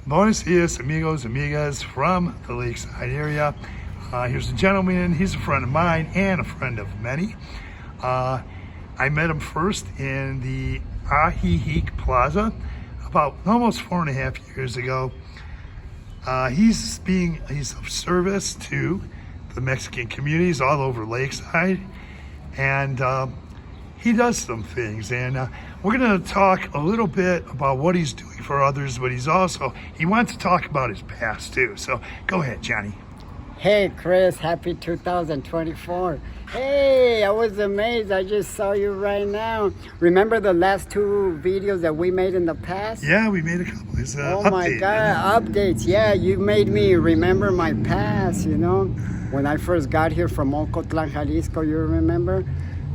Buenos dias, amigos, amigas from the Lakeside area. Here's a gentleman. He's a friend of mine and a friend of many. I met him first in the Área Plaza about almost 4.5 years ago. He's of service to the Mexican communities all over Lakeside, and he does some things, and we're going to talk a little bit about what he's doing for others, but he wants to talk about his past too. So go ahead, Johnny. Hey Chris, happy 2024. Hey, I was amazed. I just saw you right now. Remember the last 2 videos that we made in the past? Yeah, we made a couple. It's oh my God, updates. Yeah, you made me remember my past, When I first got here from Ocotlan, Jalisco, you remember?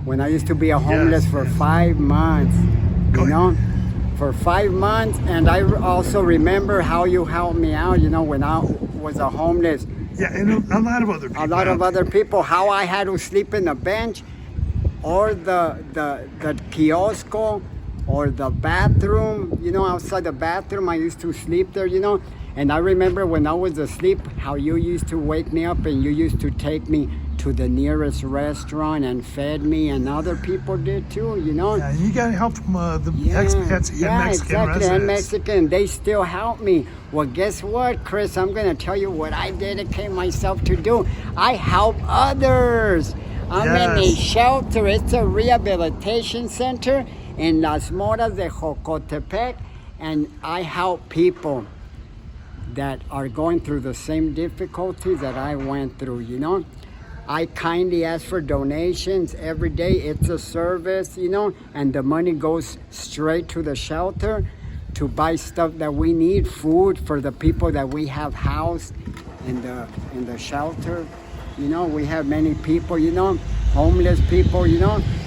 When I used to be a homeless for 5 months, for 5 months. And I also remember how you helped me out, when I was a homeless. Yeah, and a lot of other people. A lot of other people, how I had to sleep in the bench or the kiosco or the bathroom, outside the bathroom. I used to sleep there, And I remember when I was asleep, how you used to wake me up and you used to take me to the nearest restaurant and fed me, and other people did too, Yeah, you got help from the expats and Mexican residents. And Mexican, they still help me. Well, guess what, Chris? I'm going to tell you what I dedicate myself to do. I help others. I'm in a shelter. It's a rehabilitation center in Las Moras de Jocotepec, and I help people that are going through the same difficulties that I went through, I kindly ask for donations every day. It's a service, and the money goes straight to the shelter to buy stuff that we need, food for the people that we have housed in the shelter. We have many people, homeless people,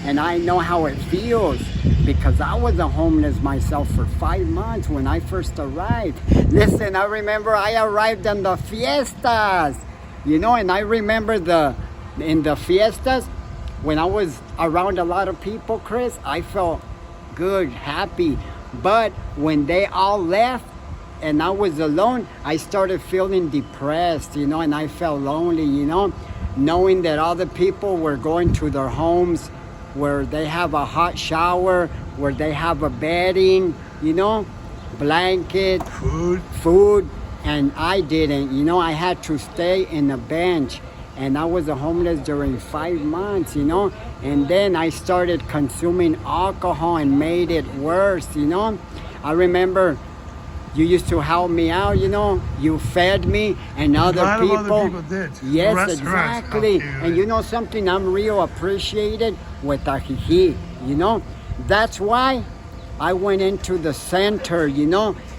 and I know how it feels because I was a homeless myself for 5 months when I first arrived. Listen, I remember I arrived on the fiestas, and I remember in the fiestas, when I was around a lot of people, Chris, I felt good, happy. But when they all left and I was alone, I started feeling depressed, and I felt lonely, knowing that other people were going to their homes where they have a hot shower, where they have a bedding, blanket, food, and I didn't, I had to stay in a bench. And I was a homeless during 5 months, and then I started consuming alcohol and made it worse, I remember you used to help me out, you fed me and other people. A lot of other people did. Yes, exactly. And something, I'm real appreciated with Ajiji, That's why I went into the center,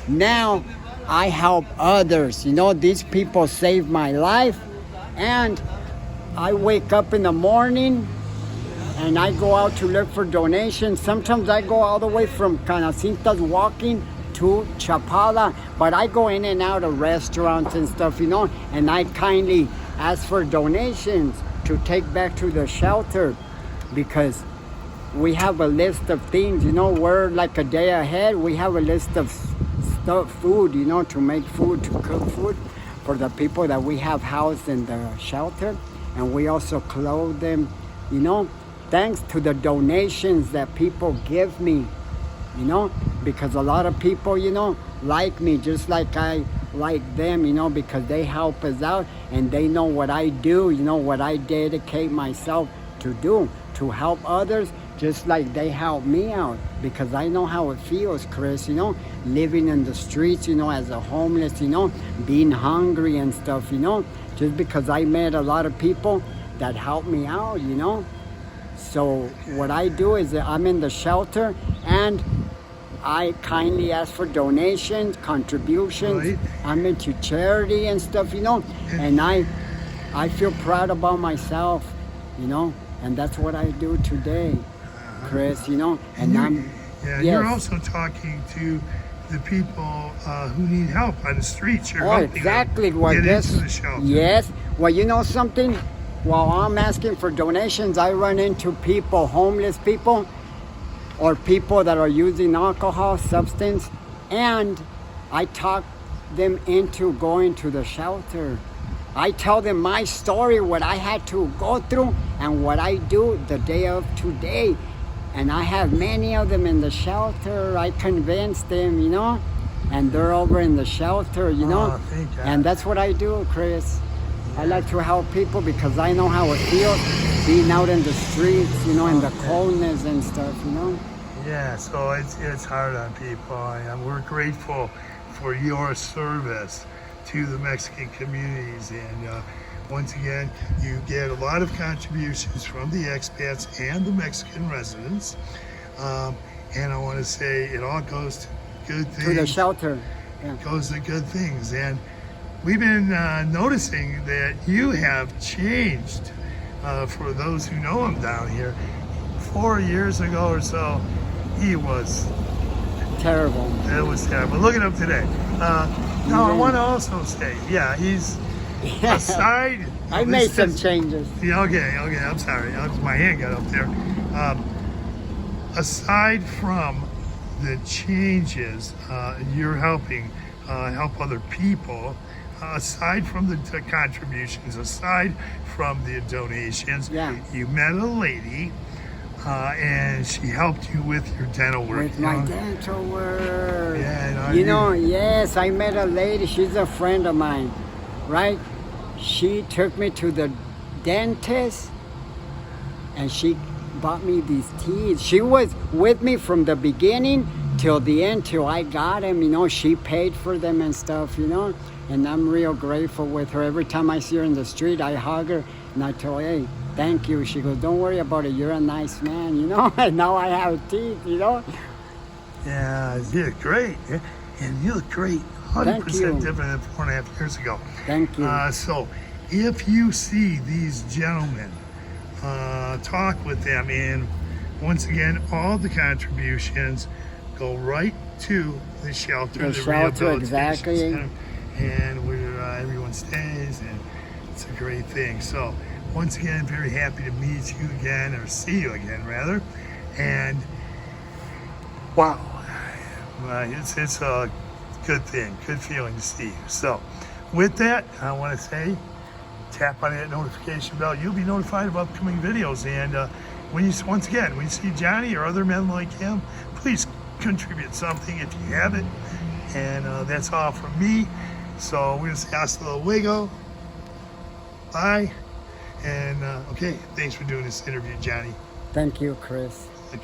Now I help others, These people saved my life. And I wake up in the morning and I go out to look for donations. Sometimes I go all the way from Canacintas walking to Chapala, but I go in and out of restaurants and stuff, and I kindly ask for donations to take back to the shelter because we have a list of things, we're like a day ahead. We have a list of food, to make food, to cook food for the people that we have housed in the shelter, and we also clothe them, thanks to the donations that people give me, because a lot of people, like me just like I like them, because they help us out and they know what I do, what I dedicate myself to do, to help others just like they help me out, because I know how it feels, Chris, living in the streets, as a homeless, being hungry and stuff, just because I met a lot of people that helped me out, So what I do is that I'm in the shelter and I kindly ask for donations, contributions. Right. I'm into charity and stuff, and I feel proud about myself, and that's what I do today, Chris, and you're also talking to the people who need help on the streets. You're helping exactly. them Well, get into the shelter. Yes. Well, something? While I'm asking for donations, I run into people, homeless people, or people that are using alcohol, substance, and I talk them into going to the shelter. I tell them my story, what I had to go through, and what I do the day of today. And I have many of them in the shelter. I convince them, you know, and they're over in the shelter, you know. Thank God. And that's what I do, Chris. I like to help people because I know how it feels being out in the streets, you know, in the coldness and stuff, you know. Yeah, so it's hard on people, and we're grateful for your service to the Mexican communities. And once again, you get a lot of contributions from the expats and the Mexican residents. And I want to say it all goes to good things. To the shelter. Yeah. It goes to good things. And we've been noticing that you have changed for those who know him down here. 4 years ago or so, he was terrible. It was terrible. Look at him today. Now, I want to also say, yeah, he's aside. I made some changes. Yeah, okay, I'm sorry. My hand got up there. Aside from the changes, you're helping help other people. Aside from the contributions, aside from the donations, you met a lady. And she helped you with your dental work. With my dental work. Yeah, you know, yes, I met a lady. She's a friend of mine, right? She took me to the dentist, and she bought me these teeth. She was with me from the beginning till the end, till I got them. You know, she paid for them and stuff, you know. And I'm real grateful with her. Every time I see her in the street, I hug her, and I tell her, hey, thank you. She goes, don't worry about it. You're a nice man, you know. And now I have teeth, you know. Yeah, you look great. And you look great. 100% different than 4.5 years ago. Thank you. So if you see these gentlemen, talk with them. And once again, all the contributions go right to the shelter. The shelter, exactly. Center, and where everyone stays. And it's a great thing. So once again, very happy to meet you again, or see you again, rather. And wow, it's a good thing, good feeling to see you. So with that, I want to say, tap on that notification bell. You'll be notified of upcoming videos. And when you see Johnny or other men like him, please contribute something if you have it. And that's all from me. So we're going to say hasta luego. Bye. And okay, thanks for doing this interview, Johnny. Thank you, Chris. Okay.